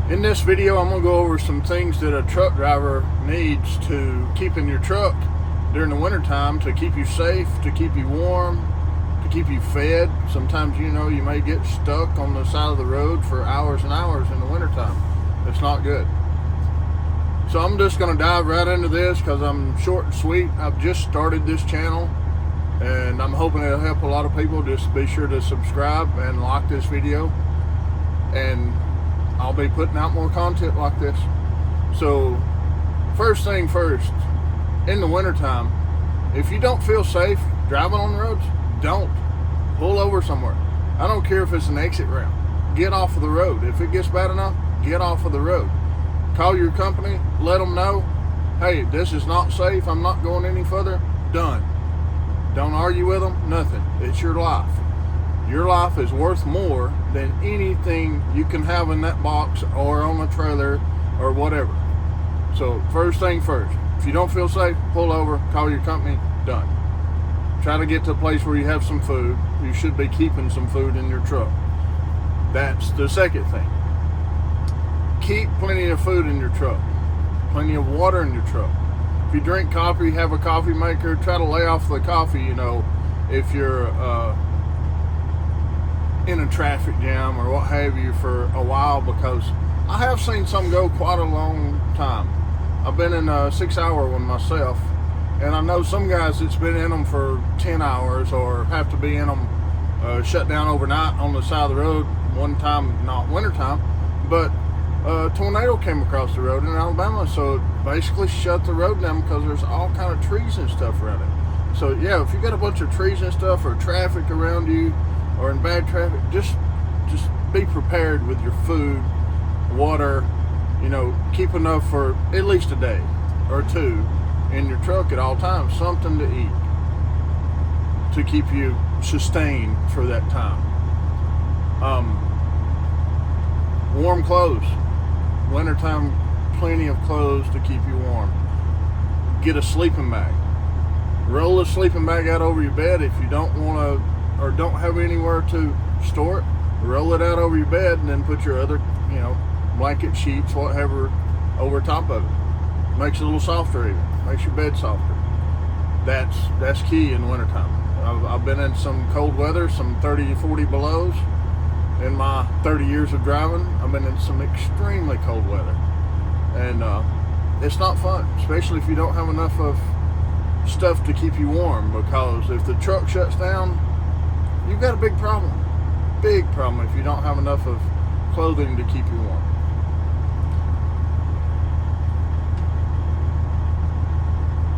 In this video, I'm going to go over some things that a truck driver needs to keep in your truck during the wintertime to keep you safe, to keep you warm, to keep you fed. Sometimes, you may get stuck on the side of the road for hours and hours in the wintertime. It's not good. So I'm just going to dive right into this because I'm short and sweet. I've just started this channel and I'm hoping it'll help a lot of people. Just be sure to subscribe and like this video, and I'll be putting out more content like this. So first thing first, in the wintertime, if you don't feel safe driving on the roads, don't. Pull over somewhere. I don't care if it's an exit ramp. Get off of the road. If it gets bad enough, get off of the road. Call your company, let them know, hey, this is not safe, I'm not going any further. Done. Don't argue with them, nothing. It's your life. Your life is worth more than anything you can have in that box or on a trailer or whatever. So first thing first, if you don't feel safe, pull over, call your company, done. Try to get to a place where you have some food. You should be keeping some food in your truck. That's the second thing. Keep plenty of food in your truck. Plenty of water in your truck. If you drink coffee, have a coffee maker. Try to lay off the coffee, if you're in a traffic jam or what have you for a while, because I have seen some go quite a long time. I've been in a 6-hour one myself, and I know some guys that's been in them for 10 hours or have to be in them shut down overnight on the side of the road. One time, not wintertime, but a tornado came across the road in Alabama, so it basically shut the road down because there's all kind of trees and stuff around it. So yeah, if you got a bunch of trees and stuff or traffic around you or in bad traffic, just be prepared with your food, water, keep enough for at least a day or two in your truck at all times, something to eat to keep you sustained for that time. Warm clothes. Wintertime, plenty of clothes to keep you warm. Get a sleeping bag. Roll a sleeping bag out over your bed if you don't want to or don't have anywhere to store it. Roll it out over your bed and then put your other, blanket, sheets, whatever, over top of it. Makes it a little softer even. Makes your bed softer. That's key in the wintertime. I've been in some cold weather, some 30 to 40 belows. In my 30 years of driving, I've been in some extremely cold weather. And it's not fun, especially if you don't have enough of stuff to keep you warm, because if the truck shuts down, you've got a big problem. Big problem if you don't have enough of clothing to keep you warm.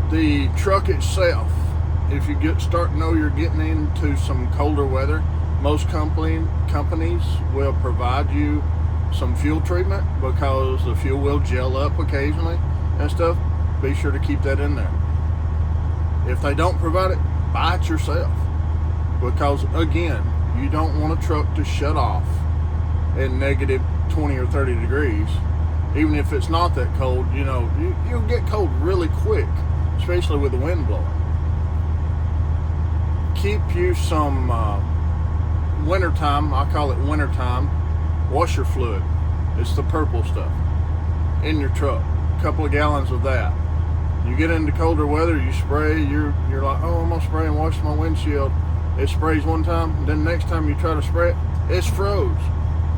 The truck itself, if you start to know you're getting into some colder weather, most companies will provide you some fuel treatment because the fuel will gel up occasionally and stuff. Be sure to keep that in there. If they don't provide it, buy it yourself, because again, you don't want a truck to shut off in negative 20 or 30 degrees. Even if it's not that cold, you'll get cold really quick, especially with the wind blowing. Keep you some wintertime, I call it wintertime, washer fluid. It's the purple stuff in your truck. A couple of gallons of that. You get into colder weather, you spray, you're like, oh, I'm gonna spray and wash my windshield. It sprays one time, then the next time you try to spray it, it's froze,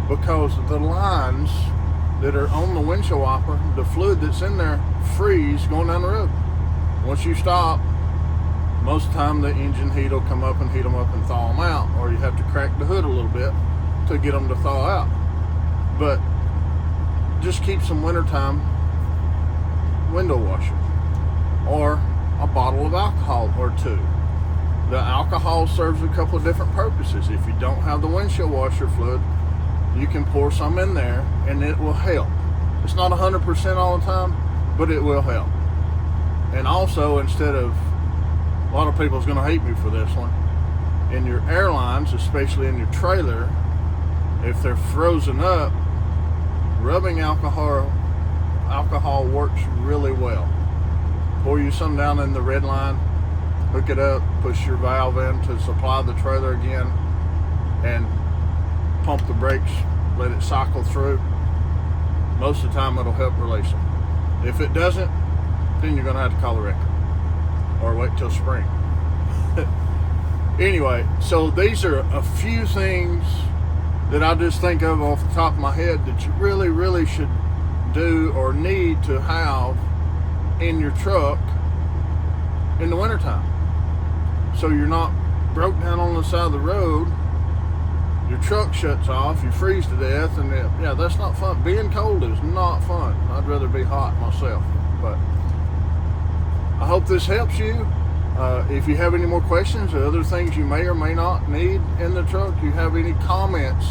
because the lines that are on the windshield wiper, the fluid that's in there, freeze going down the road. Once you stop, most of the time the engine heat will come up and heat them up and thaw them out, or you have to crack the hood a little bit to get them to thaw out. But just keep some wintertime window washer or a bottle of alcohol or two. The alcohol serves a couple of different purposes. If you don't have the windshield washer fluid, you can pour some in there and it will help. It's not 100% all the time, but it will help. And also, instead of, a lot of people's going to hate me for this one, in your airlines, especially in your trailer, if they're frozen up, rubbing alcohol works really well. Pour you some down in the red line, hook it up, push your valve in to supply the trailer again, and pump the brakes, let it cycle through. most of the time it'll help release them. If it doesn't, then you're going to have to call the wrecker or wait till spring. Anyway, so these are a few things that I just think of off the top of my head that you really should do or need to have in your truck in the wintertime, so you're not broke down on the side of the road, your truck shuts off, you freeze to death, and yeah, that's not fun. Being cold is not fun. I'd rather be hot myself. But I hope this helps you. If you have any more questions or other things you may or may not need in the truck, you have any comments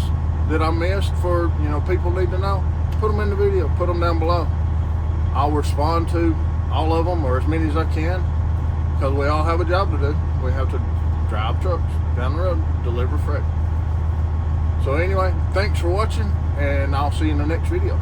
that I missed for, people need to know, put them in the video, put them down below. I'll respond to all of them, or as many as I can, because we all have a job to do. We have to drive trucks down the road, deliver freight. So anyway, thanks for watching, and I'll see you in the next video.